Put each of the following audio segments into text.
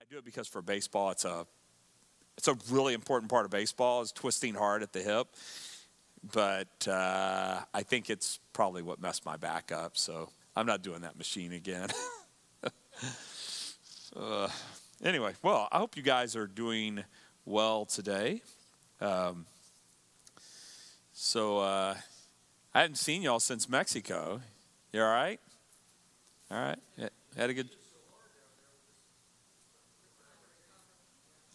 do it because for baseball, it's a really important part of baseball is twisting hard at the hip. But I think it's probably what messed my back up. So I'm not doing that machine again. Anyway, well, I hope you guys are doing well today. I hadn't seen y'all since Mexico. You all right? All right. Had a good...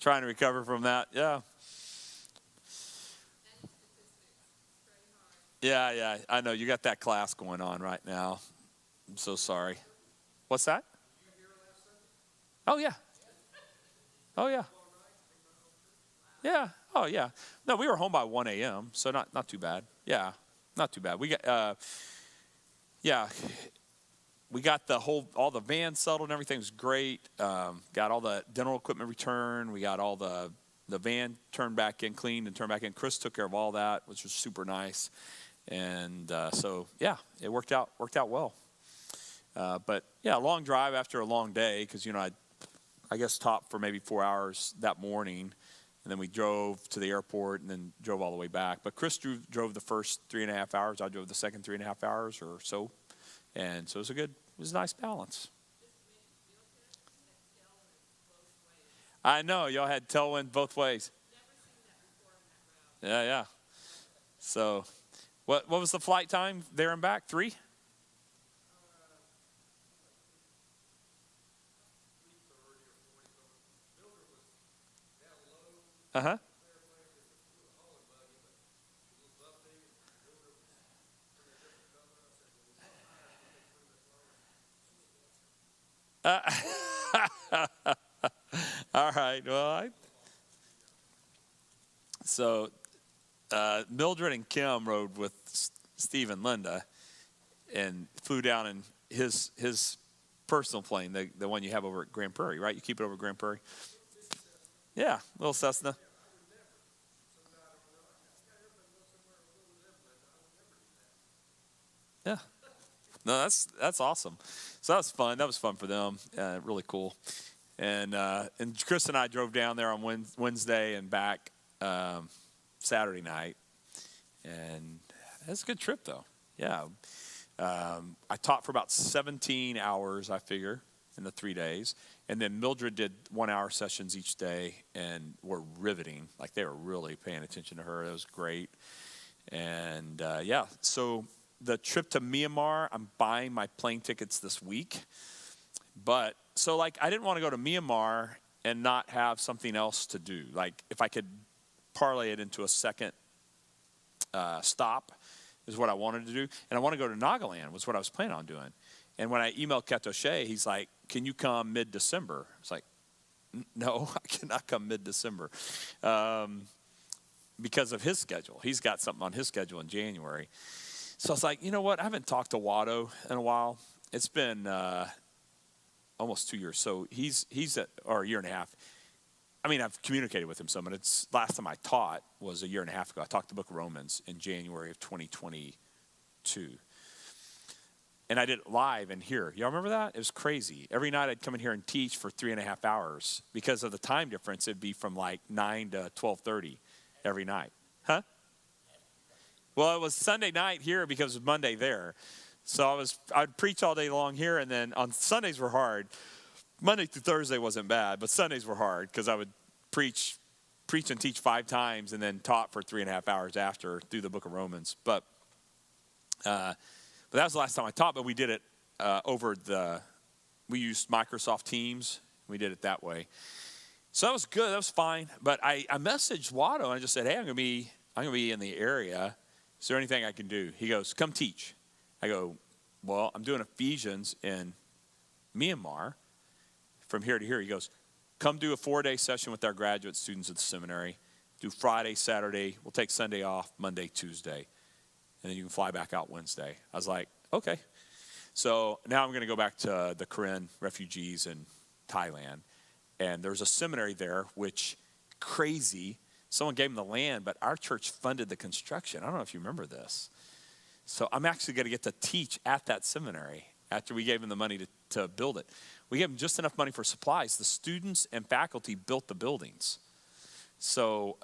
Trying to recover from that, yeah. Yeah, I know. You got that class going on right now. I'm so sorry. What's that? Oh, yeah. Oh, yeah. Yeah. Oh, yeah. No, we were home by 1 a.m., so not too bad. Yeah, not too bad. We got, we got all the vans settled and everything was great. Got all the dental equipment returned. We got all the van turned back in, cleaned and turned back in. Chris took care of all that, which was super nice. And it worked out well. But yeah, a long drive after a long day because, I guess taught for maybe 4 hours that morning. And then we drove to the airport and then drove all the way back. But Chris drove the first 3.5 hours. I drove the second 3.5 hours or so. And so it was a nice balance. I know, y'all had tailwind both ways. Yeah. So, what was the flight time there and back? 3? Uh-huh. All right. Well, Mildred and Kim rode with Steve and Linda and flew down in his personal plane, the one you have over at Grand Prairie, right? You keep it over at Grand Prairie? Yeah, little Cessna. Yeah. No, that's awesome. So that was fun. That was fun for them. Really cool. And Chris and I drove down there on Wednesday and back Saturday night. And that's a good trip, though. Yeah. I taught for about 17 hours, I figure, in the 3 days. And then Mildred did 1-hour sessions each day and were riveting. Like, they were really paying attention to her. It was great. And, so the trip to Myanmar, I'm buying my plane tickets this week. But, I didn't want to go to Myanmar and not have something else to do. Like, if I could parlay it into a second stop is what I wanted to do. And I want to go to Nagaland was what I was planning on doing. And when I emailed Ketoshe, he's like, can you come mid-December? It's like, no, I cannot come mid-December because of his schedule. He's got something on his schedule in January. So I was like, you know what? I haven't talked to Watto in a while. It's been almost 2 years. So he's or a year and a half. I mean, I've communicated with him some, but it's last time I taught was a year and a half ago. I taught the book of Romans in January of 2022. And I did it live in here. Y'all remember that? It was crazy. Every night I'd come in here and teach for 3.5 hours. Because of the time difference, it'd be from like 9 to 12:30 every night. Huh? Well, it was Sunday night here because it was Monday there. So I'd preach all day long here, and then on Sundays were hard. Monday through Thursday wasn't bad, but Sundays were hard because I would preach and teach 5 times and then taught for 3.5 hours after through the book of Romans. But that was the last time I taught, but we did it we used Microsoft Teams. We did it that way. So that was good. That was fine. But I messaged Watto, and I just said, hey, I'm going to be in the area. Is there anything I can do? He goes, come teach. I go, well, I'm doing Ephesians in Myanmar from here to here. He goes, come do a 4-day session with our graduate students at the seminary. Do Friday, Saturday. We'll take Sunday off, Monday, Tuesday. And then you can fly back out Wednesday. I was like, okay. So now I'm going to go back to the Karen refugees in Thailand. And there's a seminary there, which crazy. Someone gave them the land, but our church funded the construction. I don't know if you remember this. So I'm actually going to get to teach at that seminary after we gave them the money to build it, We gave them just enough money for supplies. The students and faculty built the buildings. So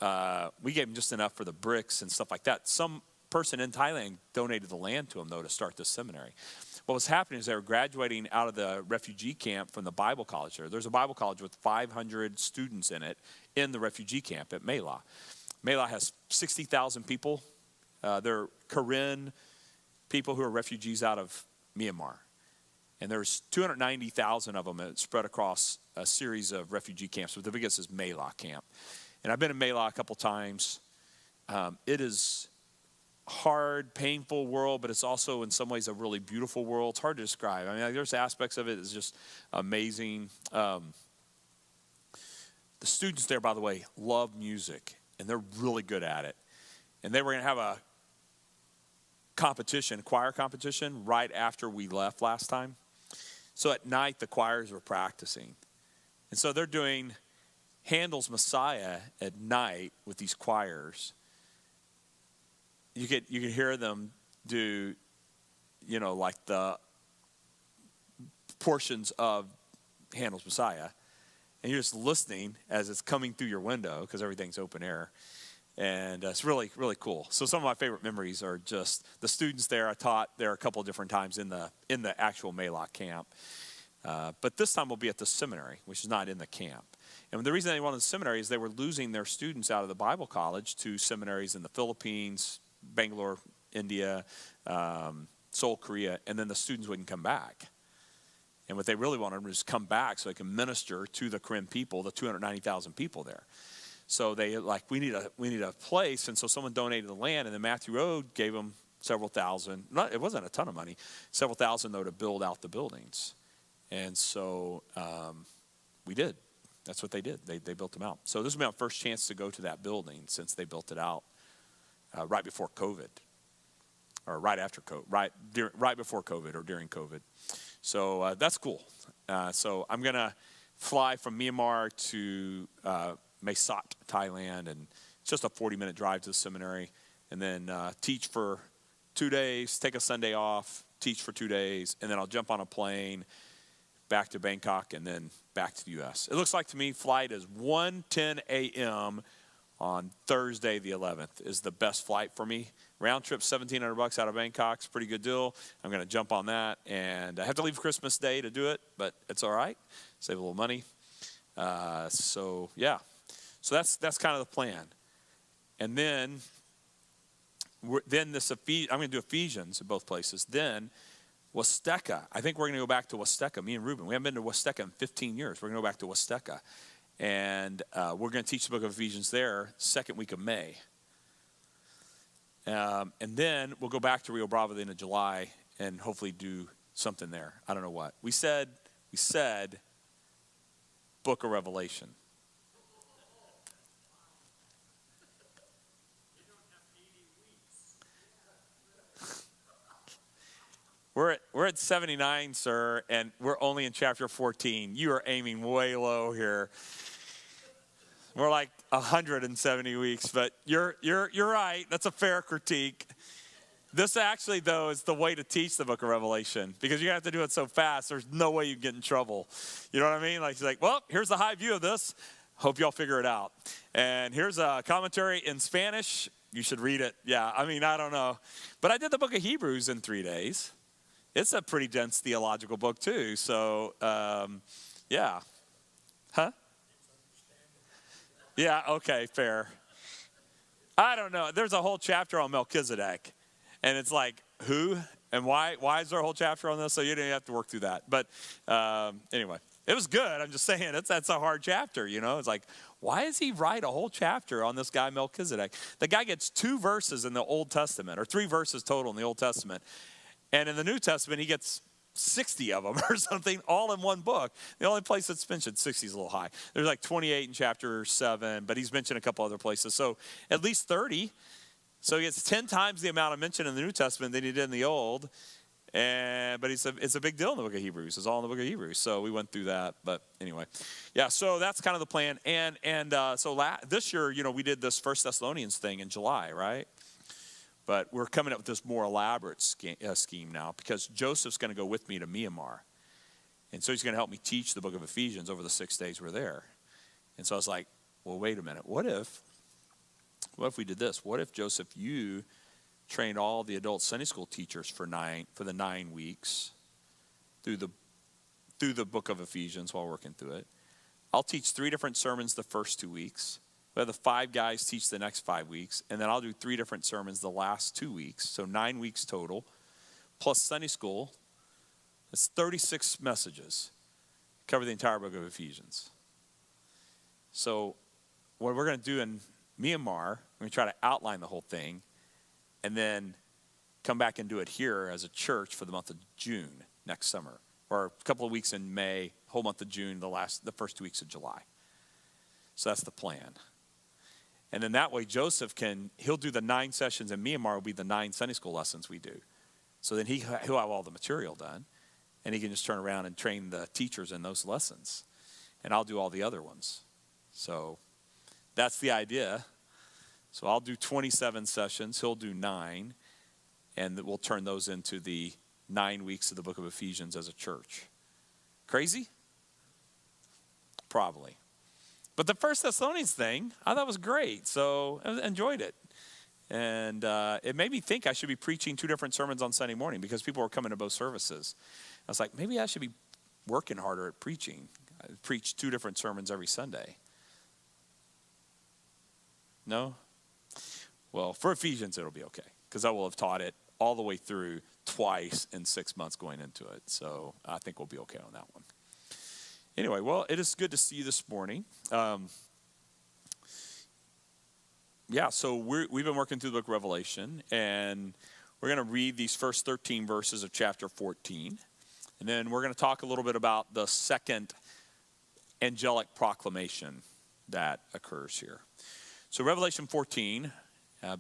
we gave them just enough for the bricks and stuff like that. Some person in Thailand donated the land to them, though, to start this seminary. What was happening is they were graduating out of the refugee camp from the Bible college there. There's a Bible college with 500 students in it in the refugee camp at Mela. Mela has 60,000 people. They're Karen people who are refugees out of Myanmar. And there's 290,000 of them spread across a series of refugee camps, but the biggest is Mela camp. And I've been in Mela a couple times. It is hard, painful world, but it's also in some ways a really beautiful world. It's hard to describe. I mean, there's aspects of it that's just amazing. The students there, by the way, love music, and they're really good at it. And they were going to have a choir competition, right after we left last time. So at night, the choirs were practicing. And so they're doing Handel's Messiah at night with these choirs. You could hear them do, like the portions of Handel's Messiah. And you're just listening as it's coming through your window because everything's open air. And it's really, really cool. So some of my favorite memories are just the students there. I taught there a couple of different times in the actual Maylock camp. But this time we'll be at the seminary, which is not in the camp. And the reason they wanted the seminary is they were losing their students out of the Bible college to seminaries in the Philippines, Bangalore, India, Seoul, Korea, and then the students wouldn't come back. And what they really wanted was come back so they can minister to the Karen people, the 290,000 people there. So they we need a place, and so someone donated the land, and then Matthew Road gave them several thousand. It wasn't a ton of money, several thousand though to build out the buildings, and so we did. That's what they did. They built them out. So this will be our first chance to go to that building since they built it out right before COVID, or right after COVID, right before COVID or during COVID. So that's cool. So I'm gonna fly from Myanmar to Mae Sot, Thailand, and it's just a 40-minute drive to the seminary, and then teach for 2 days, take a Sunday off, teach for 2 days, and then I'll jump on a plane back to Bangkok and then back to the U.S. It looks like to me flight is 1:10 a.m. on Thursday the 11th is the best flight for me. Round trip, $1,700 out of Bangkok. It's a pretty good deal. I'm going to jump on that, and I have to leave Christmas Day to do it, but it's all right. Save a little money. So yeah. So that's kind of the plan. And then I'm going to do Ephesians in both places. Then Wasteka. I think we're going to go back to Wasteka, me and Ruben. We haven't been to Wasteka in 15 years. We're going to go back to Wasteka. And we're going to teach the book of Ephesians there, second week of May. And then we'll go back to Rio Bravo at the end of July and hopefully do something there. I don't know what. We said book of Revelation. We're at 79, sir, and we're only in chapter 14. You are aiming way low here. We're like 170 weeks, but you're right. That's a fair critique. This actually, though, is the way to teach the book of Revelation because you have to do it so fast. There's no way you get in trouble. You know what I mean? Like, well, here's the high view of this. Hope y'all figure it out. And here's a commentary in Spanish. You should read it. Yeah, I mean, I don't know. But I did the book of Hebrews in 3 days. It's a pretty dense theological book, too. So, yeah. Huh? Yeah, okay, fair. I don't know. There's a whole chapter on Melchizedek. And it's like, who and why? Why is there a whole chapter on this? So you didn't have to work through that. But anyway, it was good. I'm just saying, that's a hard chapter, you know. It's like, why does he write a whole chapter on this guy Melchizedek? The guy gets 2 verses in the Old Testament, or 3 verses total in the Old Testament. And in the New Testament, he gets 60 of them or something, all in one book. The only place that's mentioned, 60 is a little high. There's like 28 in chapter 7, but he's mentioned a couple other places. So at least 30. So he gets 10 times the amount of mention in the New Testament than he did in the Old. But it's a big deal in the book of Hebrews. It's all in the book of Hebrews. So we went through that. But anyway, yeah, so that's kind of the plan. So this year, we did this 1 Thessalonians thing in July, right? But we're coming up with this more elaborate scheme now because Joseph's going to go with me to Myanmar. And so he's going to help me teach the book of Ephesians over the 6 days we're there. And so I was like, well, wait a minute. What if we did this? What if, Joseph, you trained all the adult Sunday school teachers for the 9 weeks through the book of Ephesians while working through it? I'll teach 3 different sermons the first 2 weeks. We'll have the 5 guys teach the next 5 weeks. And then I'll do 3 different sermons the last 2 weeks. So 9 weeks total. Plus Sunday school. It's 36 messages. Cover the entire book of Ephesians. So what we're going to do in Myanmar, we're going to try to outline the whole thing. And then come back and do it here as a church for the month of June next summer. Or a couple of weeks in May, whole month of June, the first 2 weeks of July. So that's the plan. And then that way Joseph he'll do the 9 sessions in Myanmar will be the 9 Sunday school lessons we do. So then he'll have all the material done. And he can just turn around and train the teachers in those lessons. And I'll do all the other ones. So that's the idea. So I'll do 27 sessions. He'll do 9. And we'll turn those into the 9 weeks of the book of Ephesians as a church. Crazy? Probably. But the First Thessalonians thing, I thought was great. So I enjoyed it. And it made me think I should be preaching 2 different sermons on Sunday morning because people were coming to both services. I was like, maybe I should be working harder at preaching. I preach 2 different sermons every Sunday. No? Well, for Ephesians, it'll be okay because I will have taught it all the way through twice in 6 months going into it. So I think we'll be okay on that one. Anyway, well, it is good to see you this morning. So we've been working through the book of Revelation, and we're going to read these first 13 verses of chapter 14. And then we're going to talk a little bit about the second angelic proclamation that occurs here. So Revelation 14,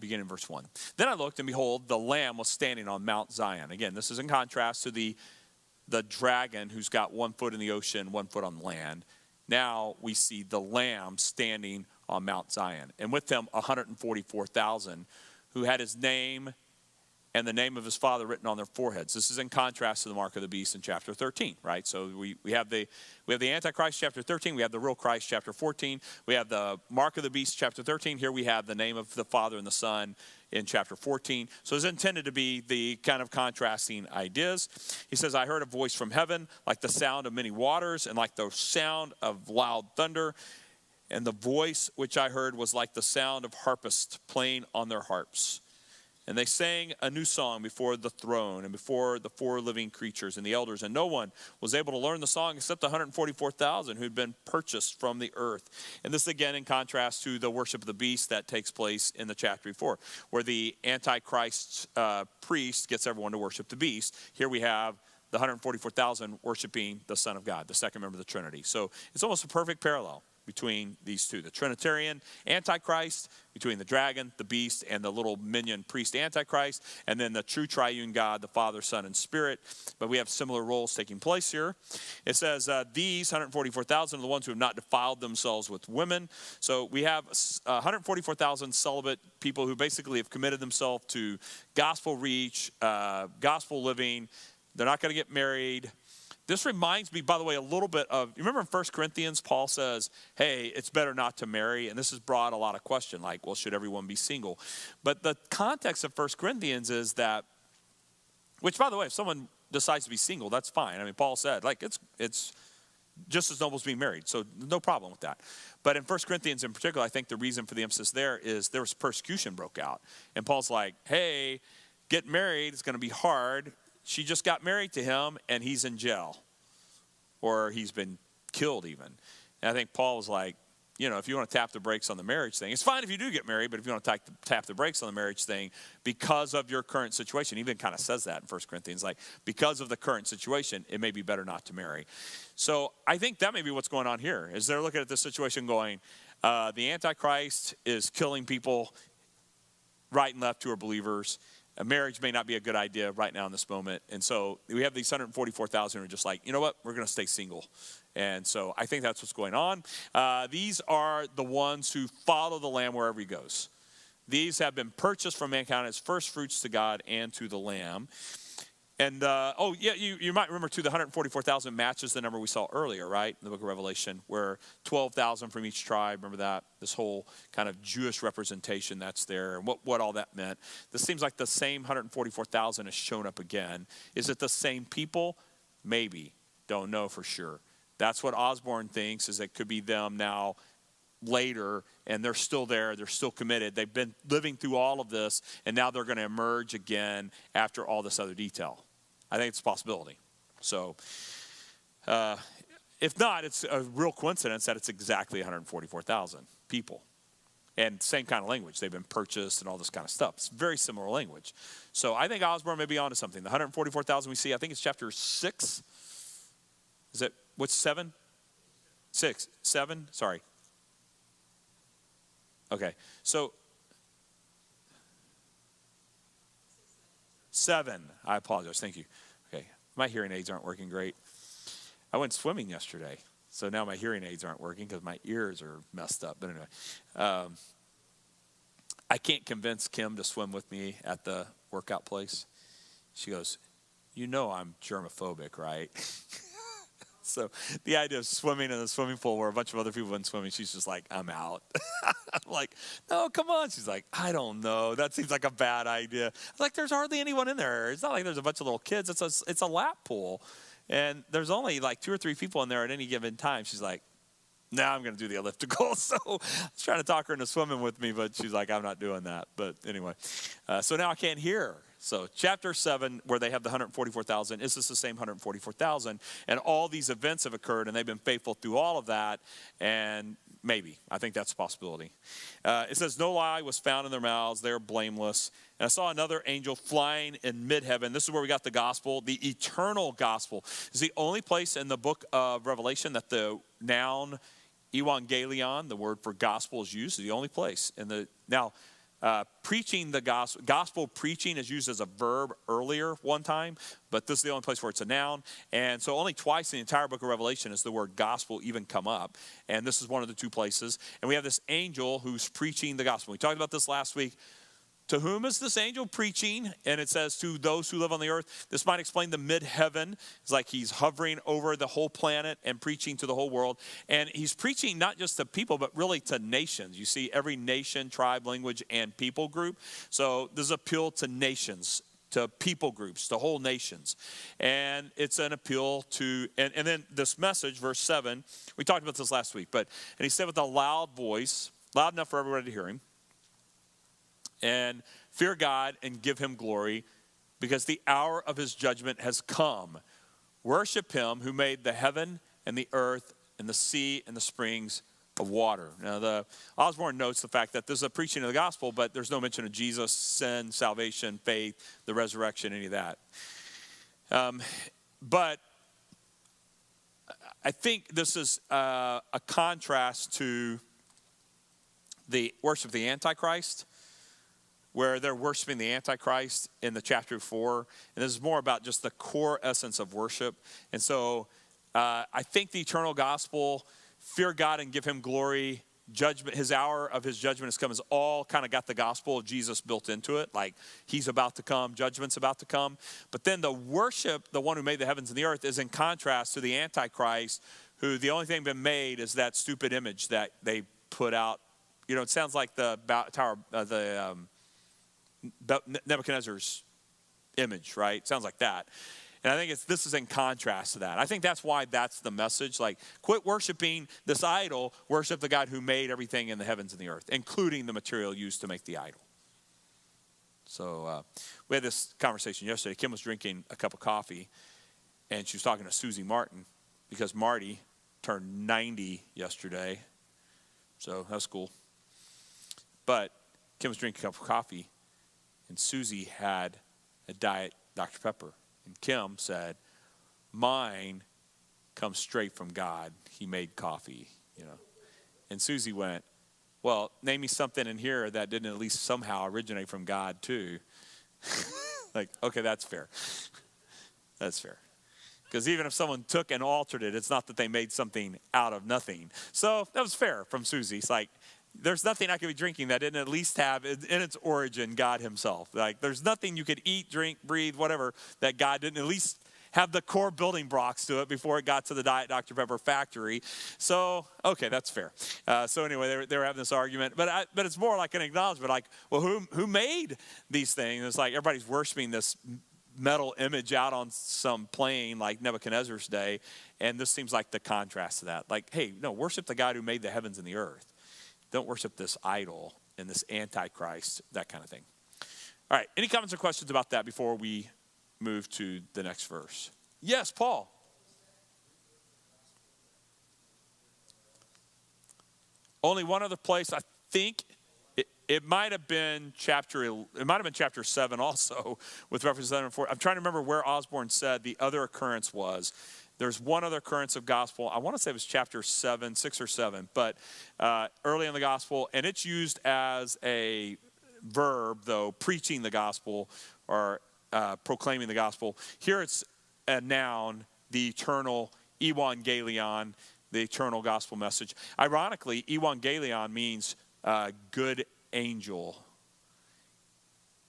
beginning in verse 1. Then I looked, and behold, the Lamb was standing on Mount Zion. Again, this is in contrast to the dragon who's got 1 foot in the ocean, 1 foot on land. Now we see the Lamb standing on Mount Zion. And with him 144,000 who had his name and the name of his father written on their foreheads. This is in contrast to the mark of the beast in chapter 13, right? So we have the Antichrist, chapter 13. We have the real Christ, chapter 14. We have the mark of the beast, chapter 13. Here we have the name of the Father and the Son in chapter 14. So it's intended to be the kind of contrasting ideas. He says, I heard a voice from heaven like the sound of many waters and like the sound of loud thunder. And the voice which I heard was like the sound of harpists playing on their harps. And they sang a new song before the throne and before the 4 living creatures and the elders. And no one was able to learn the song except the 144,000 who had been purchased from the earth. And this again in contrast to the worship of the beast that takes place in the chapter before, where the Antichrist priest gets everyone to worship the beast. Here we have the 144,000 worshiping the Son of God, the second member of the Trinity. So it's almost a perfect parallel between these two, the Trinitarian Antichrist, between the dragon, the beast, and the little minion priest Antichrist, and then the true triune God, the Father, Son, and Spirit. But we have similar roles taking place here. It says these 144,000 are the ones who have not defiled themselves with women. So we have 144,000 celibate people who basically have committed themselves to gospel reach, gospel living. They're not going to get married. This reminds me, by the way, a little bit of, you remember in 1 Corinthians, Paul says, hey, it's better not to marry. And this has brought a lot of question, like, well, should everyone be single? But the context of 1 Corinthians is that, which, by the way, if someone decides to be single, that's fine. I mean, Paul said, like, it's just as noble as being married. So no problem with that. But in 1 Corinthians in particular, I think the reason for the emphasis there is there was persecution broke out. And Paul's like, hey, get married. It's going to be hard. She just got married to him, and he's in jail. Or he's been killed even. And I think Paul was like, you know, if you want to tap the brakes on the marriage thing, it's fine if you do get married, but if you want to tap the brakes on the marriage thing because of your current situation, he even kind of says that in 1 Corinthians, like, because of the current situation, it may be better not to marry. So I think that may be what's going on here, is they're looking at this situation going, the Antichrist is killing people right and left who are believers. A marriage may not be a good idea right now in this moment. And so we have these 144,000 who are just like, you know what, we're going to stay single. And so I think that's what's going on. These are the ones who follow the Lamb wherever he goes. These have been purchased from mankind as first fruits to God and to the Lamb. And, you might remember, too, the 144,000 matches the number we saw earlier, right, in the book of Revelation, where 12,000 from each tribe. Remember that? This whole kind of Jewish representation that's there and what all that meant. This seems like the same 144,000 has shown up again. Is it the same people? Maybe. Don't know for sure. That's what Osborne thinks, is it could be them now later, and they're still there, they're still committed, they've been living through all of this, and now they're going to emerge again after all this other detail. I think it's a possibility. So if not, it's a real coincidence that it's exactly 144,000 people, and same kind of language. They've been purchased and all this kind of stuff. It's very similar language. So I think Osborne may be onto something. The 144,000 we see, I think it's chapter 6. Is it, what's 7? 6, 7, sorry. Okay, so 7, I apologize, thank you. Okay, my hearing aids aren't working great. I went swimming yesterday, so now my hearing aids aren't working because my ears are messed up. But anyway, I can't convince Kim to swim with me at the workout place. She goes, you know I'm germophobic, right? So the idea of swimming in a swimming pool where a bunch of other people have been swimming, she's just like, I'm out. I'm like, no, come on. She's like, I don't know. That seems like a bad idea. I'm like, there's hardly anyone in there. It's not like there's a bunch of little kids. It's a lap pool. And there's only like 2 or 3 people in there at any given time. She's like, now I'm going to do the elliptical. So I was trying to talk her into swimming with me, but she's like, I'm not doing that. But anyway, so now I can't hear her. So chapter 7, where they have the 144,000, is this the same 144,000? And all these events have occurred, and they've been faithful through all of that. And maybe, I think that's a possibility. It says, no lie was found in their mouths. They're blameless. And I saw another angel flying in mid-heaven. This is where we got the gospel. The eternal gospel is the only place in the book of Revelation that the noun evangelion, the word for gospel, is used. It's the only place. Preaching the gospel preaching is used as a verb earlier one time, but this is the only place where it's a noun. And so only twice in the entire book of Revelation is the word gospel even come up. And this is one of the 2 places. And we have this angel who's preaching the gospel. We talked about this last week. To whom is this angel preaching? And it says to those who live on the earth. This might explain the mid-heaven. It's like he's hovering over the whole planet and preaching to the whole world. And he's preaching not just to people, but really to nations. You see every nation, tribe, language, and people group. So this is appeal to nations, to people groups, to whole nations. And it's an appeal to, and then this message, verse 7, we talked about this last week, and he said with a loud voice, loud enough for everybody to hear him, and fear God and give him glory, because the hour of his judgment has come. Worship him who made the heaven and the earth and the sea and the springs of water. Now, the Osborne notes the fact that this is a preaching of the gospel, but there's no mention of Jesus, sin, salvation, faith, the resurrection, any of that. But I think this is a contrast to the worship of the Antichrist, where they're worshiping the Antichrist in the chapter before. And this is more about just the core essence of worship. And so I think the eternal gospel, fear God and give him glory, judgment, his hour of his judgment has come, has all kind of got the gospel of Jesus built into it. Like he's about to come, judgment's about to come. But then the worship, the one who made the heavens and the earth, is in contrast to the Antichrist, who the only thing been made is that stupid image that they put out. You know, it sounds like the tower, Nebuchadnezzar's image, right? Sounds like that. And I think this is in contrast to that. I think that's why that's the message. Like, quit worshiping this idol. Worship the God who made everything in the heavens and the earth, including the material used to make the idol. So we had this conversation yesterday. Kim was drinking a cup of coffee, and she was talking to Susie Martin, because Marty turned 90 yesterday. So that's cool. But Kim was drinking a cup of coffee, and Susie had a Diet Dr. Pepper. And Kim said, mine comes straight from God. He made coffee, you know. And Susie went, well, name me something in here that didn't at least somehow originate from God too. Like, okay, that's fair. That's fair. Because even if someone took and altered it, it's not that they made something out of nothing. So that was fair from Susie. It's like, There's nothing I could be drinking that didn't at least have in its origin God himself. Like there's nothing you could eat, drink, breathe, whatever, that God didn't at least have the core building blocks to it before it got to the Diet Dr. Pepper factory. So, okay, that's fair. So anyway, they were having this argument, but it's more like an acknowledgement, like, well, who made these things? It's like everybody's worshiping this metal image out on some plain like Nebuchadnezzar's day, and this seems like the contrast to that. Like, hey, no, worship the God who made the heavens and the earth. Don't worship this idol and this antichrist, that kind of thing. All right, any comments or questions about that before we move to the next verse? Yes, Paul. Only one other place, I think it might have been chapter 7 also with reference to 7 and 4. I'm trying to remember where Osborne said the other occurrence was. There's one other occurrence of gospel. I want to say it was chapter 7, 6 or 7, but early in the gospel, and it's used as a verb, though, preaching the gospel or proclaiming the gospel. Here it's a noun, the eternal evangelion, the eternal gospel message. Ironically, evangelion means good angel.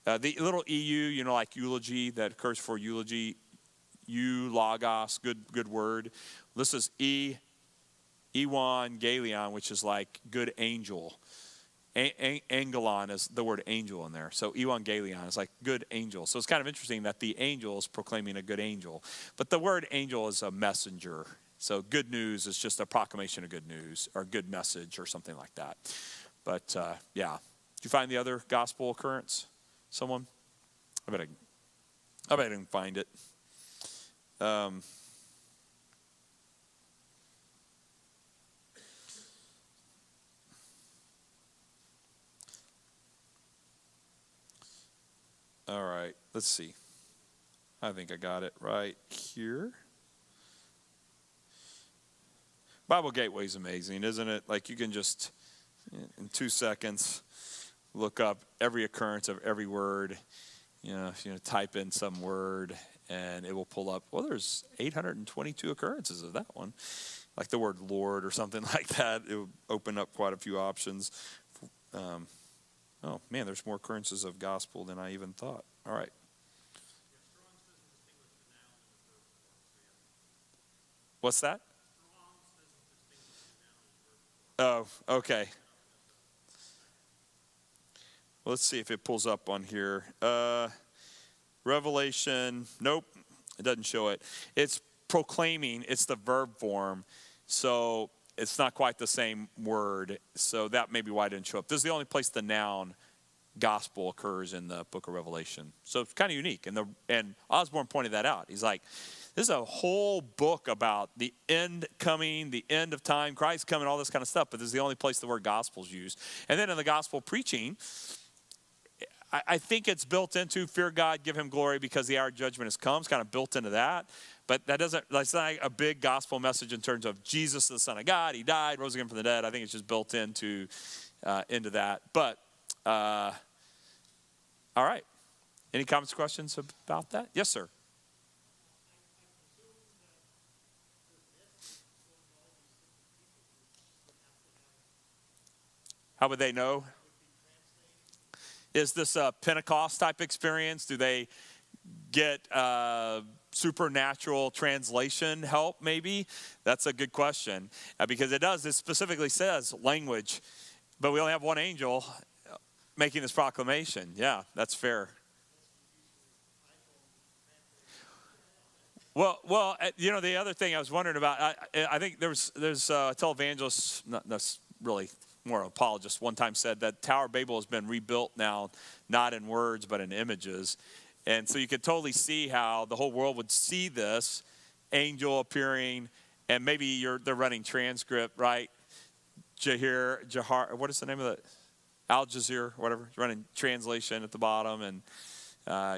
The little EU, like eulogy that occurs for eulogy, logos, good word. This is evangelion, which is like good angel. Angelon is the word angel in there. So evangelion is like good angel. So it's kind of interesting that the angel is proclaiming a good angel. But the word angel is a messenger. So good news is just a proclamation of good news or good message or something like that. But yeah. Did you find the other gospel occurrence? Someone? I bet I can find it. All right, let's see. I think I got it right here. Bible Gateway is amazing, isn't it? Like you can just, in 2 seconds, look up every occurrence of every word. If you type in some word and it will pull up, well, there's 822 occurrences of that one. Like the word Lord or something like that. It would open up quite a few options. Oh, man, there's more occurrences of gospel than I even thought. All right. What's that? Oh, okay. Well, let's see if it pulls up on here. Revelation, nope, it doesn't show it. It's proclaiming, it's the verb form, so it's not quite the same word, so that may be why it didn't show up. This is the only place the noun gospel occurs in the book of Revelation. So it's kind of unique, and Osborne pointed that out. He's like, this is a whole book about the end coming, the end of time, Christ coming, all this kind of stuff, but this is the only place the word gospel is used. And then in the gospel preaching, I think it's built into fear God, give him glory because the hour of judgment has come. It's kind of built into that. But that's not a big gospel message in terms of Jesus, the Son of God. He died, rose again from the dead. I think it's just built into that. But, all right. Any comments or questions about that? Yes, sir. How would they know? Is this a Pentecost type experience? Do they get supernatural translation help maybe? That's a good question because it specifically says language, but we only have one angel making this proclamation. Yeah, that's fair. Well, the other thing I was wondering about, I think there's a televangelist, not really more apologist, one time said that Tower of Babel has been rebuilt now, not in words, but in images. And so you could totally see how the whole world would see this angel appearing, and maybe they're running transcript, right? Jahar, what is the name of that? Al Jazeera, whatever, running translation at the bottom, and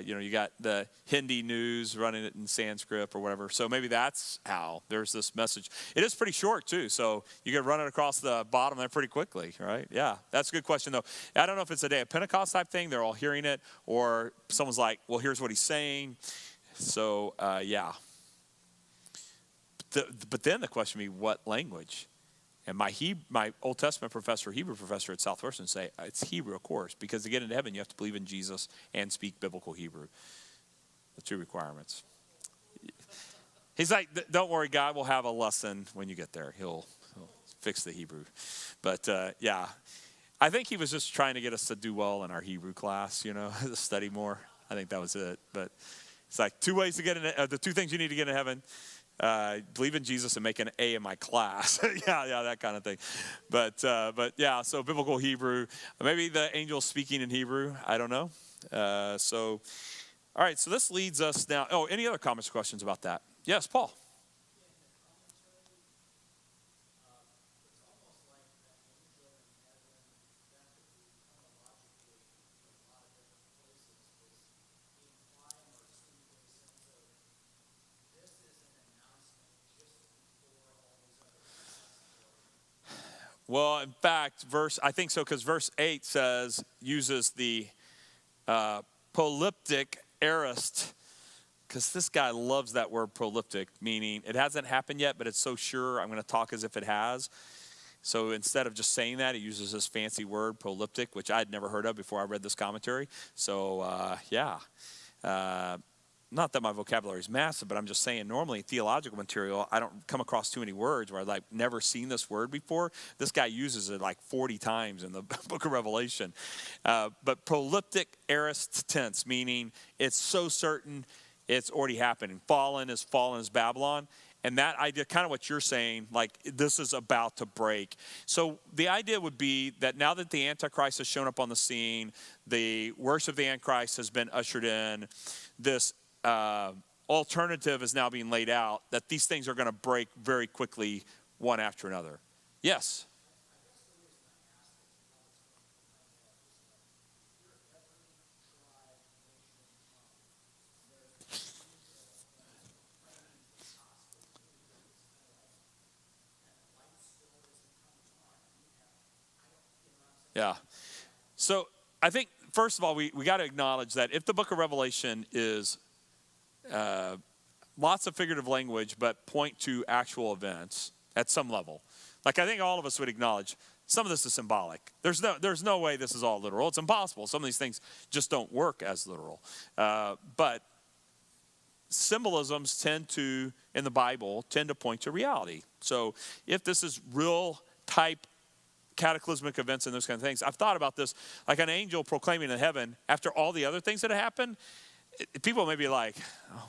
you got the Hindi news running it in Sanskrit or whatever. So maybe that's how there's this message. It is pretty short too, so you can run it across the bottom there pretty quickly, right? Yeah, that's a good question though. I don't know if it's a day of Pentecost type thing, they're all hearing it, or someone's like, well, here's what he's saying. So, yeah. But then the question would be, what language? And my Old Testament professor, Hebrew professor at Southwestern say, it's Hebrew, of course, because to get into heaven, you have to believe in Jesus and speak biblical Hebrew. The two requirements. He's like, don't worry, God will have a lesson when you get there. He'll fix the Hebrew. But yeah, I think he was just trying to get us to do well in our Hebrew class, to study more. I think that was it. But it's like two ways to get in, the two things you need to get in heaven. Believe in Jesus and make an A in my class. yeah, that kind of thing. But yeah, so biblical Hebrew. Maybe the angel speaking in Hebrew. I don't know. All right, so this leads us now. Oh, any other comments or questions about that? Yes, Paul. Well, in fact, I think so, because verse 8 uses the polyptic aorist, because this guy loves that word polyptic, meaning it hasn't happened yet, but it's so sure I'm going to talk as if it has. So instead of just saying that, he uses this fancy word, polyptic, which I'd never heard of before I read this commentary. So, yeah. Not that my vocabulary is massive, but I'm just saying normally theological material, I don't come across too many words where I've never seen this word before. This guy uses it like 40 times in the book of Revelation. But polyptic aorist tense, meaning it's so certain it's already happened. And fallen is Babylon. And that idea, kind of what you're saying, like this is about to break. So the idea would be that now that the Antichrist has shown up on the scene, the worship of the Antichrist has been ushered in, this alternative is now being laid out, that these things are going to break very quickly one after another. Yes? Yeah. So I think, first of all, we got to acknowledge that if the book of Revelation is lots of figurative language, but point to actual events at some level. Like I think all of us would acknowledge some of this is symbolic. There's no way this is all literal. It's impossible. Some of these things just don't work as literal. But symbolisms in the Bible, tend to point to reality. So if this is real type cataclysmic events and those kind of things, I've thought about this, like an angel proclaiming in heaven after all the other things that have happened. People may be like,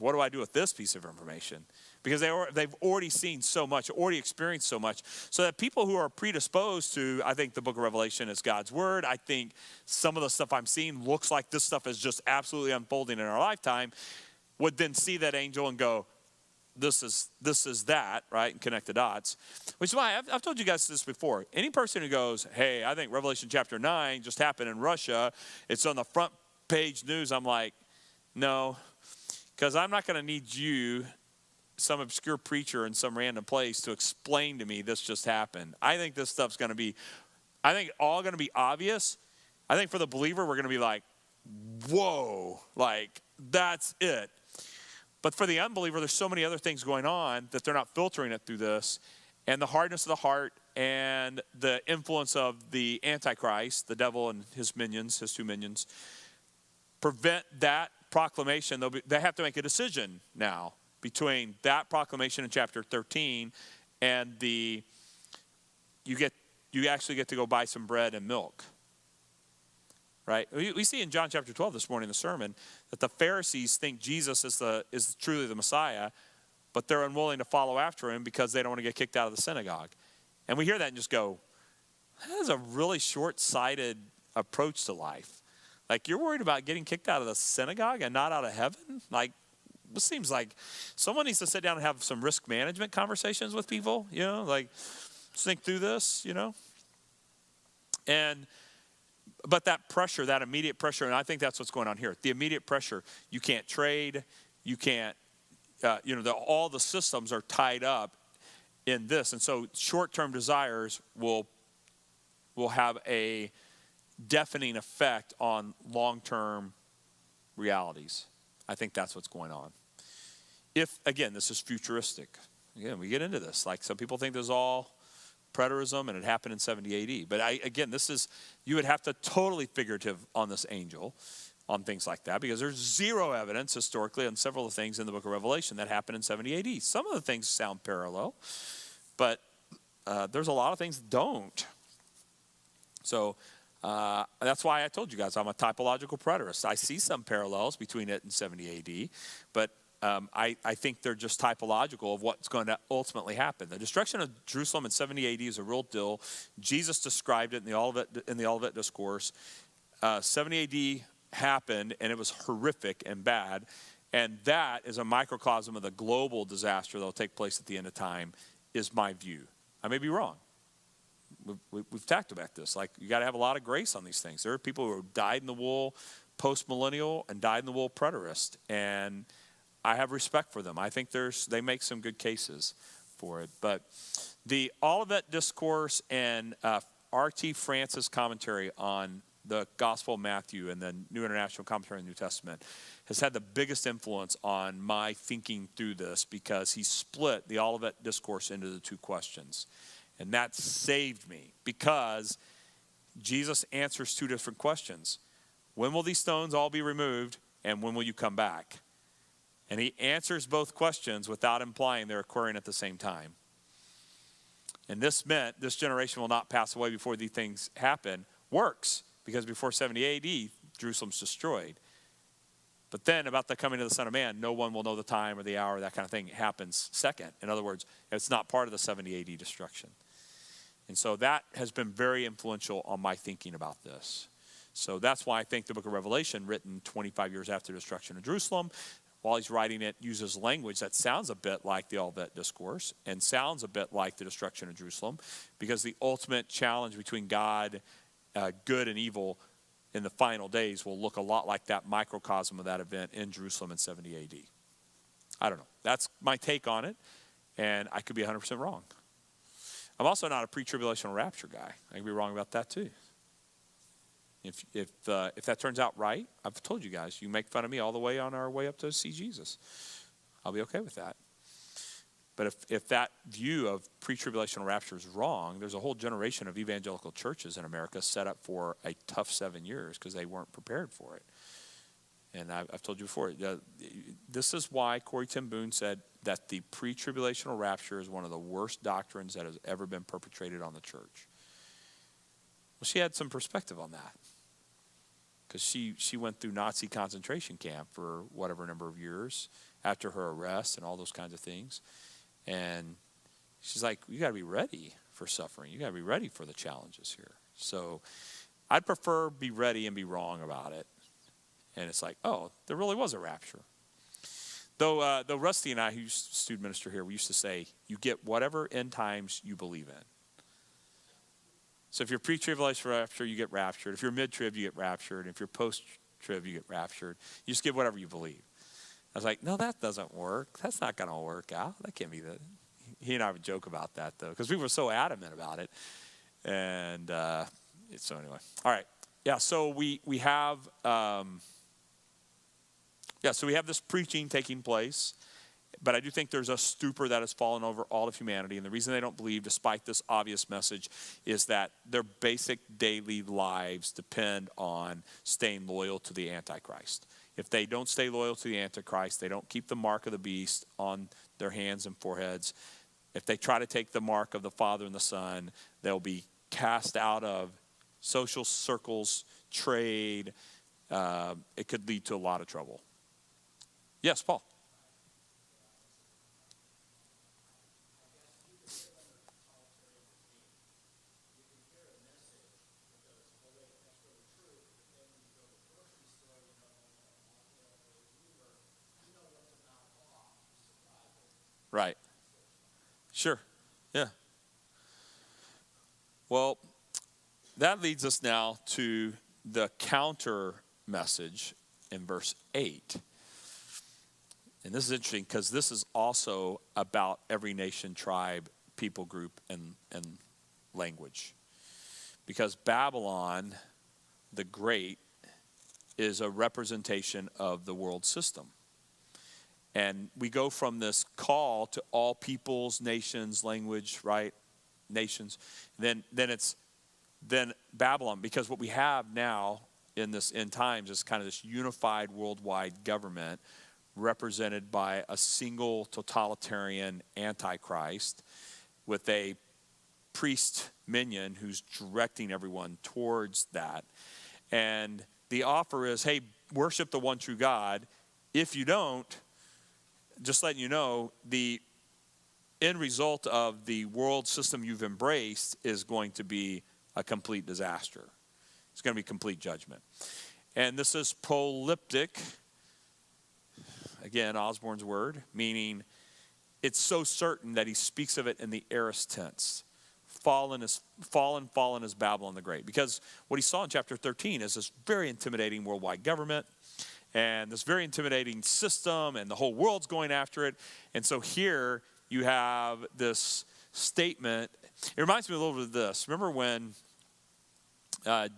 what do I do with this piece of information? Because they've already seen so much, already experienced so much. So that people who are predisposed to, I think the book of Revelation is God's word. I think some of the stuff I'm seeing looks like this stuff is just absolutely unfolding in our lifetime, would then see that angel and go, this is that, right? And connect the dots. Which is why I've told you guys this before. Any person who goes, hey, I think Revelation chapter 9 just happened in Russia, it's on the front page news, I'm like, no, because I'm not going to need you, some obscure preacher in some random place, to explain to me this just happened. I think this stuff's going to be, all going to be obvious. I think for the believer, we're going to be like, whoa, like that's it. But for the unbeliever, there's so many other things going on that they're not filtering it through this. And the hardness of the heart and the influence of the Antichrist, the devil and his minions, his two minions, prevent that proclamation. They have to make a decision now between that proclamation in chapter 13 and you actually get to go buy some bread and milk. Right? We see in John chapter 12 this morning in the sermon that the Pharisees think Jesus is truly the Messiah, but they're unwilling to follow after him because they don't want to get kicked out of the synagogue. And we hear that and just go, that is a really short-sighted approach to life. Like, you're worried about getting kicked out of the synagogue and not out of heaven? Like, it seems like someone needs to sit down and have some risk management conversations with people, like think through this, But that pressure, that immediate pressure, and I think that's what's going on here. The immediate pressure, you can't trade, you can't, all the systems are tied up in this. And so short-term desires will have a deafening effect on long-term realities. I think that's what's going on. If, again, this is futuristic. Again, we get into this. Like some people think this is all preterism, and it happened in 70 AD. But again, you would have to totally figurative on this angel, on things like that, because there's zero evidence historically on several of the things in the book of Revelation that happened in 70 AD. Some of the things sound parallel, but there's a lot of things that don't. So that's why I told you guys I'm a typological preterist. I see some parallels between it and 70 AD, but I think they're just typological of what's going to ultimately happen. The destruction of Jerusalem in 70 AD is a real deal. Jesus described it in the Olivet Discourse. 70 AD happened, and it was horrific and bad. And that is a microcosm of the global disaster that will take place at the end of time, is my view. I may be wrong. We've talked about this. Like, you got to have a lot of grace on these things. There are people who died in the wool post-millennial and died in the wool preterist. And I have respect for them. I think they make some good cases for it. But the Olivet Discourse and R.T. Francis commentary on the Gospel of Matthew and the New International Commentary on the New Testament has had the biggest influence on my thinking through this, because he split the Olivet Discourse into the two questions. And that saved me, because Jesus answers two different questions. When will these stones all be removed, and when will you come back? And he answers both questions without implying they're occurring at the same time. And this meant this generation will not pass away before these things happen. Works, because before 70 AD, Jerusalem's destroyed. But then about the coming of the Son of Man, no one will know the time or the hour, that kind of thing happens second. In other words, it's not part of the 70 AD destruction. And so that has been very influential on my thinking about this. So that's why I think the book of Revelation, written 25 years after the destruction of Jerusalem, while he's writing it, uses language that sounds a bit like the Olivet Discourse and sounds a bit like the destruction of Jerusalem, because the ultimate challenge between God, good and evil in the final days will look a lot like that microcosm of that event in Jerusalem in 70 AD. I don't know. That's my take on it, and I could be 100% wrong. I'm also not a pre-tribulational rapture guy. I could be wrong about that too. If that turns out right, I've told you guys, you make fun of me all the way on our way up to see Jesus. I'll be okay with that. But if that view of pre-tribulational rapture is wrong, there's a whole generation of evangelical churches in America set up for a tough 7 years because they weren't prepared for it. And I've told you before, this is why Corrie ten Boom said that the pre-tribulational rapture is one of the worst doctrines that has ever been perpetrated on the church. Well, she had some perspective on that, because she went through Nazi concentration camp for whatever number of years after her arrest and all those kinds of things. And she's like, you got to be ready for suffering. You got to be ready for the challenges here. So I'd prefer be ready and be wrong about it. And it's like, oh, there really was a rapture. Though Rusty and I, who's student minister here, we used to say, you get whatever end times you believe in. So if you're pre-tribulation rapture, you get raptured. If you're mid-trib, you get raptured. If you're post-trib, you get raptured. You just give whatever you believe. I was like, no, that doesn't work. That's not going to work out. That can't be that. He and I would joke about that, though, because we were so adamant about it. And so anyway. All right. Yeah, so we have this preaching taking place. But I do think there's a stupor that has fallen over all of humanity. And the reason they don't believe, despite this obvious message, is that their basic daily lives depend on staying loyal to the Antichrist. If they don't stay loyal to the Antichrist, they don't keep the mark of the beast on their hands and foreheads. If they try to take the mark of the Father and the Son, they'll be cast out of social circles, trade. It could lead to a lot of trouble. Yes, Paul. Right. Sure. Yeah. Well, that leads us now to the counter message in verse 8. And this is interesting because this is also about every nation, tribe, people group, and language. Because Babylon the Great is a representation of the world system. And we go from this call to all peoples, nations, language, right? nations. Then Babylon, because what we have now in this end times is kind of this unified worldwide government represented by a single totalitarian antichrist with a priest minion who's directing everyone towards that. And the offer is, hey, worship the one true God. If you don't, just letting you know, the end result of the world system you've embraced is going to be a complete disaster. It's going to be complete judgment. And this is proleptic, again, Osborne's word, meaning it's so certain that he speaks of it in the aorist tense. Fallen is Babylon the Great. Because what he saw in chapter 13 is this very intimidating worldwide government and this very intimidating system, and the whole world's going after it. And so here you have this statement. It reminds me a little bit of this. Remember when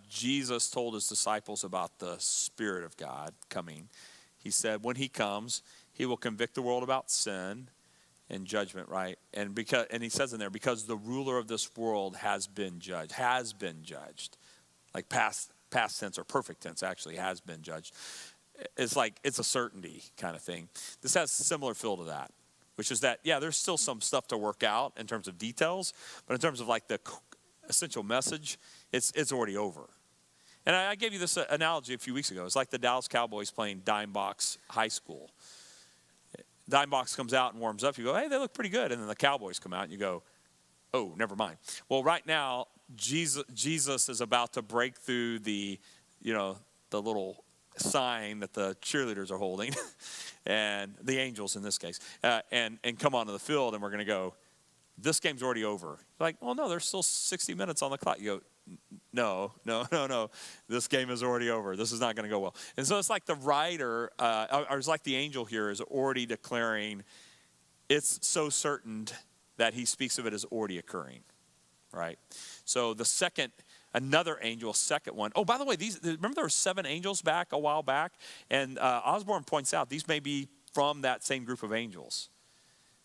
Jesus told his disciples about the Spirit of God coming? He said, when he comes, he will convict the world about sin and judgment, right? And he says in there, because the ruler of this world has been judged. Like past tense, or perfect tense actually, has been judged. It's like, it's a certainty kind of thing. This has a similar feel to that, which is that, yeah, there's still some stuff to work out in terms of details, but in terms of like the essential message, it's already over. And I gave you this analogy a few weeks ago. It's like the Dallas Cowboys playing Dime Box High School. Dime Box comes out and warms up. You go, hey, they look pretty good. And then the Cowboys come out and you go, oh, never mind. Well, right now, Jesus is about to break through the little sign that the cheerleaders are holding, and the angels in this case, and come onto the field, and we're going to go, this game's already over. Like, well, no, there's still 60 minutes on the clock. You go, no. This game is already over. This is not going to go well. And so it's like the writer, or it's like the angel here is already declaring it's so certain that he speaks of it as already occurring, right? So another angel, second one. Oh, by the way, remember there were 7 angels a while back? And Osborne points out these may be from that same group of angels.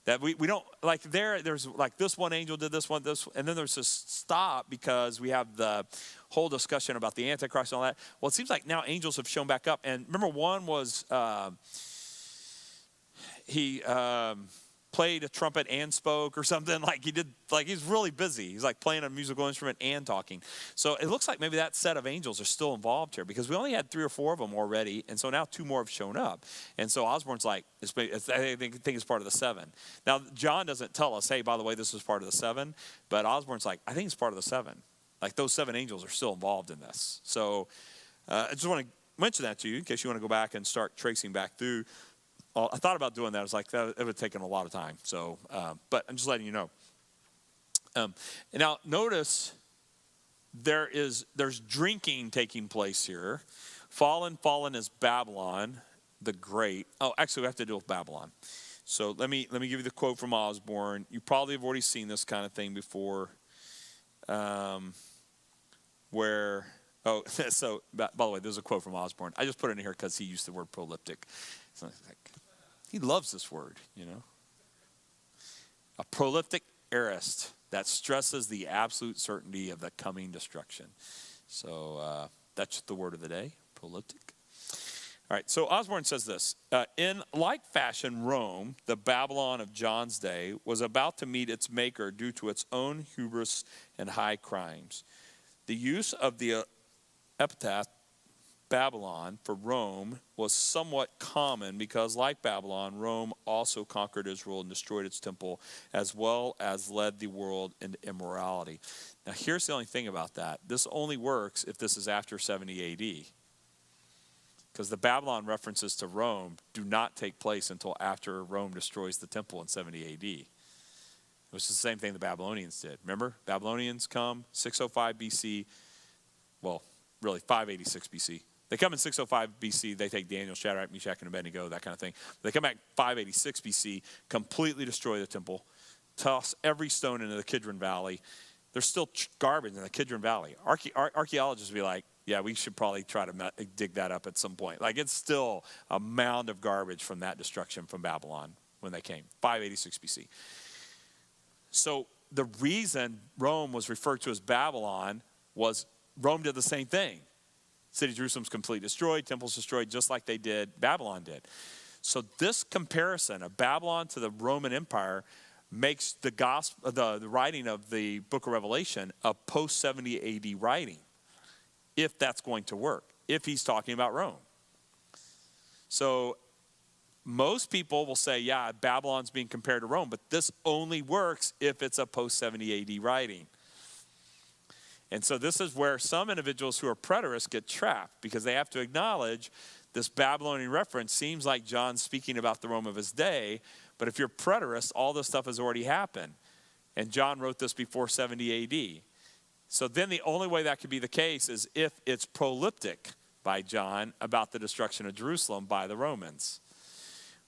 That we don't, like there's like this one angel did this, and then there's this stop because we have the whole discussion about the Antichrist and all that. Well, it seems like now angels have shown back up. And remember, one was, he played a trumpet and spoke or something. Like he did, like he's really busy. He's like playing a musical instrument and talking. So it looks like maybe that set of angels are still involved here, because we only had 3 or 4 of them already. And so now 2 more have shown up. And so Osborne's like, I think it's part of the 7. Now, John doesn't tell us, hey, by the way, this is part of the 7. But Osborne's like, I think it's part of the 7. Like those 7 angels are still involved in this. So I just want to mention that to you in case you want to go back and start tracing back through. I thought about doing that. I was like, it would have taken a lot of time. So, but I'm just letting you know. And now notice there's drinking taking place here. Fallen is Babylon the Great. Oh, actually, we have to deal with Babylon. So let me give you the quote from Osborne. You probably have already seen this kind of thing before. So by the way, there's a quote from Osborne. I just put it in here because he used the word proleptic. So like, he loves this word, A proleptic aorist that stresses the absolute certainty of the coming destruction. So that's the word of the day, proleptic. All right, so Osborne says this. In like fashion, Rome, the Babylon of John's day, was about to meet its maker due to its own hubris and high crimes. The use of the epithet Babylon for Rome was somewhat common because, like Babylon, Rome also conquered Israel and destroyed its temple, as well as led the world into immorality. Now, here's the only thing about that. This only works if this is after 70 AD. Because the Babylon references to Rome do not take place until after Rome destroys the temple in 70 AD. It was the same thing the Babylonians did. Remember? Babylonians come 605 BC. Well, really 586 BC. They come in 605 BC. They take Daniel, Shadrach, Meshach, and Abednego, that kind of thing. They come back 586 BC, completely destroy the temple, toss every stone into the Kidron Valley. There's still garbage in the Kidron Valley. Archaeologists will be like, yeah, we should probably try to dig that up at some point. Like, it's still a mound of garbage from that destruction from Babylon when they came, 586 BC. So the reason Rome was referred to as Babylon was Rome did the same thing. City of Jerusalem's completely destroyed, temples destroyed, just like Babylon did. So this comparison of Babylon to the Roman Empire makes the writing of the book of Revelation a post-70 AD writing, if that's going to work, if he's talking about Rome. So most people will say, yeah, Babylon's being compared to Rome, but this only works if it's a post-70 AD writing. And so this is where some individuals who are preterists get trapped, because they have to acknowledge this Babylonian reference seems like John's speaking about the Rome of his day, but if you're preterist, all this stuff has already happened. And John wrote this before 70 AD. So then the only way that could be the case is if it's proleptic by John about the destruction of Jerusalem by the Romans.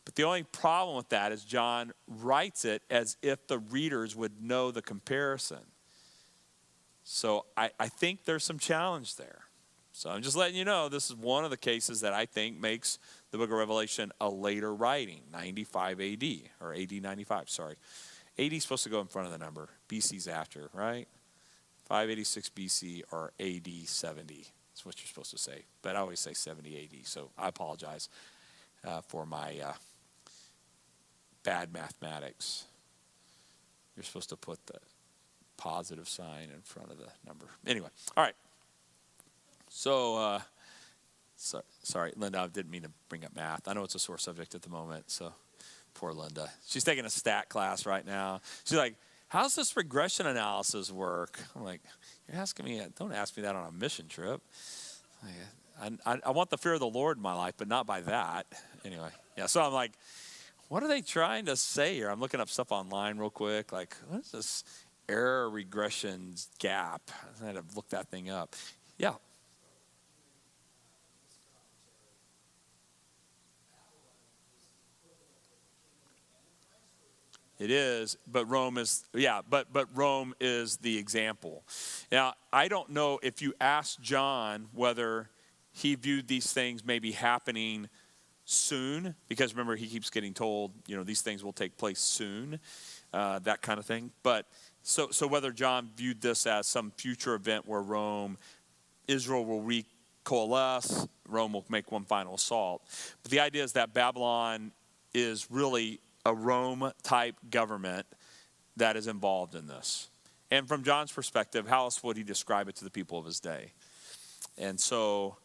But the only problem with that is John writes it as if the readers would know the comparison. So I think there's some challenge there. So I'm just letting you know, this is one of the cases that I think makes the book of Revelation a later writing, 95 AD, or AD 95, sorry. AD is supposed to go in front of the number. BC's after, right? 586 BC or AD 70. That's what you're supposed to say. But I always say 70 AD, so I apologize for my bad mathematics. You're supposed to put the positive sign in front of the number. Anyway, all right. So, sorry, Linda, I didn't mean to bring up math. I know it's a sore subject at the moment, so poor Linda. She's taking a stat class right now. She's like, how's this regression analysis work? I'm like, you're asking me, don't ask me that on a mission trip. I want the fear of the Lord in my life, but not by that. Anyway, yeah, so I'm like, what are they trying to say here? I'm looking up stuff online real quick. Like, what is this error regression gap? I had to look that thing up. Yeah. It is, but Rome is, but Rome is the example. Now, I don't know if you ask John whether he viewed these things maybe happening soon, because remember, he keeps getting told, these things will take place soon, that kind of thing. But so whether John viewed this as some future event where Israel will coalesce, Rome will make one final assault. But the idea is that Babylon is really a Rome-type government that is involved in this. And from John's perspective, how else would he describe it to the people of his day? And so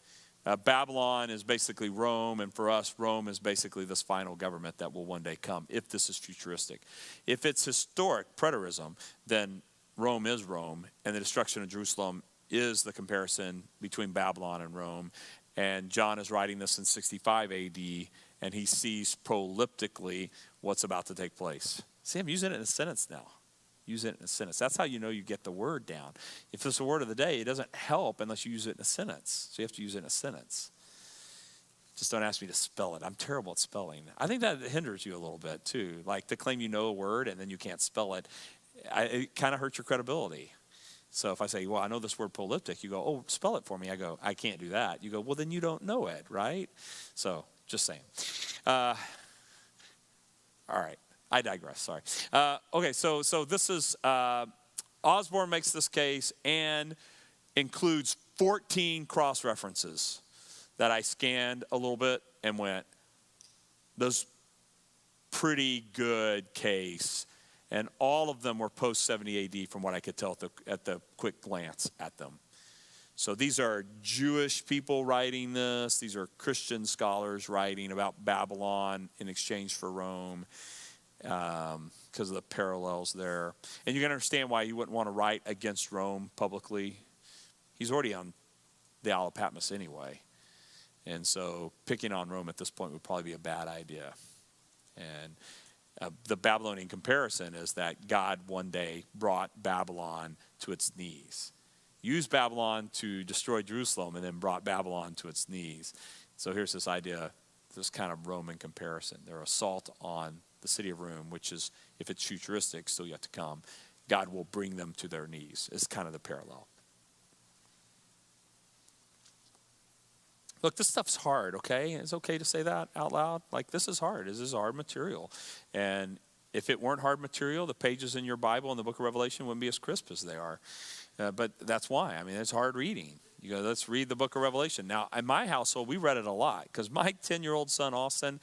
Babylon is basically Rome, and for us, Rome is basically this final government that will one day come, if this is futuristic. If it's historic preterism, then Rome is Rome, and the destruction of Jerusalem is the comparison between Babylon and Rome. And John is writing this in 65 AD, and he sees proleptically what's about to take place. See, I'm using it in a sentence now. Use it in a sentence. That's how you know you get the word down. If it's a word of the day, it doesn't help unless you use it in a sentence. So you have to use it in a sentence. Just don't ask me to spell it. I'm terrible at spelling. I think that hinders you a little bit too. Like to claim you know a word and then you can't spell it, it kind of hurts your credibility. So if I say, well, I know this word proleptic, you go, oh, spell it for me. I go, I can't do that. You go, well, then you don't know it, right? So just saying. All right. I digress, sorry. Okay, so this is, Osborne makes this case and includes 14 cross-references that I scanned a little bit and went, those pretty good case. And all of them were post-70 AD from what I could tell at the quick glance at them. So these are Jewish people writing this. These are Christian scholars writing about Babylon in exchange for Rome. Because of the parallels there. And you can understand why you wouldn't want to write against Rome publicly. He's already on the Isle of Patmos anyway. And so picking on Rome at this point would probably be a bad idea. And the Babylonian comparison is that God one day brought Babylon to its knees. Used Babylon to destroy Jerusalem and then brought Babylon to its knees. So here's this idea, this kind of Roman comparison. Their assault on the city of Rome, which is, if it's futuristic, still yet to come, God will bring them to their knees. It's kind of the parallel. Look, this stuff's hard, okay? It's okay to say that out loud. Like, this is hard. This is hard material. And if it weren't hard material, the pages in your Bible in the book of Revelation wouldn't be as crisp as they are. But that's why. I mean, it's hard reading. You go, let's read the book of Revelation. Now, in my household, we read it a lot because my 10-year-old son, Austin,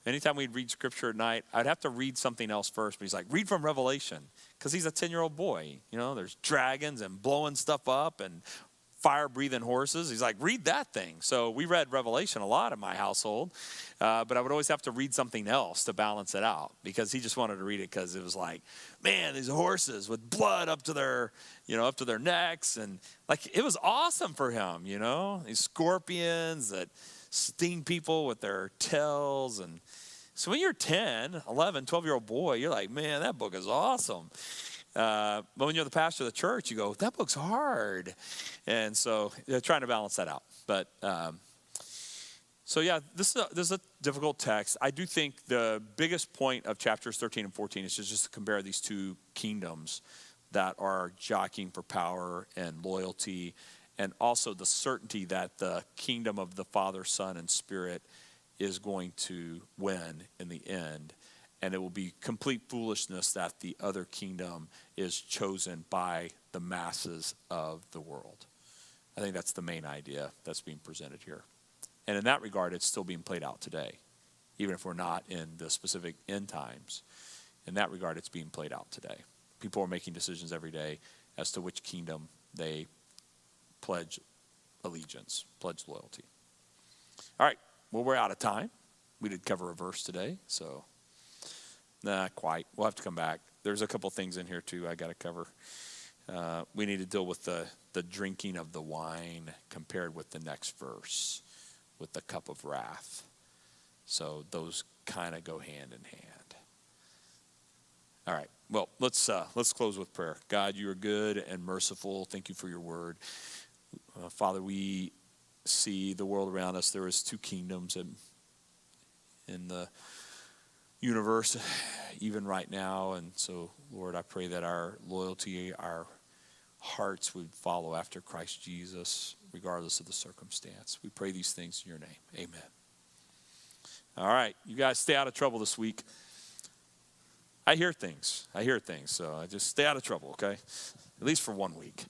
anytime we'd read scripture at night, I'd have to read something else first. But he's like, read from Revelation, because he's a 10-year-old boy. You know, there's dragons and blowing stuff up and fire-breathing horses. He's like, read that thing. So we read Revelation a lot in my household, but I would always have to read something else to balance it out, because he just wanted to read it because it was like, man, these horses with blood up to their necks, and like it was awesome for him. You know, these scorpions that sting people with their tails. And so when you're 10, 11, 12-year-old boy, you're like, man, that book is awesome. But when you're the pastor of the church, you go, that book's hard. And so trying to balance that out. But so yeah, this is a difficult text. I do think the biggest point of chapters 13 and 14 is just to compare these two kingdoms that are jockeying for power and loyalty, and also the certainty that the kingdom of the Father, Son, and Spirit is going to win in the end. And it will be complete foolishness that the other kingdom is chosen by the masses of the world. I think that's the main idea that's being presented here. And in that regard, it's still being played out today, even if we're not in the specific end times. In that regard, it's being played out today. People are making decisions every day as to which kingdom they pledge allegiance, pledge loyalty. All right, well, we're out of time. We did cover a verse today, so... Not quite. We'll have to come back. There's a couple things in here, too, I got to cover. We need to deal with the drinking of the wine compared with the next verse, with the cup of wrath. So those kind of go hand in hand. All right. Well, let's close with prayer. God, you are good and merciful. Thank you for your word. Father, we see the world around us. There is two kingdoms in the universe, even right now. And so, Lord, I pray that our loyalty, our hearts would follow after Christ Jesus, regardless of the circumstance. We pray these things in your name. Amen. All right, you guys stay out of trouble this week. I hear things, so I just stay out of trouble, okay? At least for 1 week.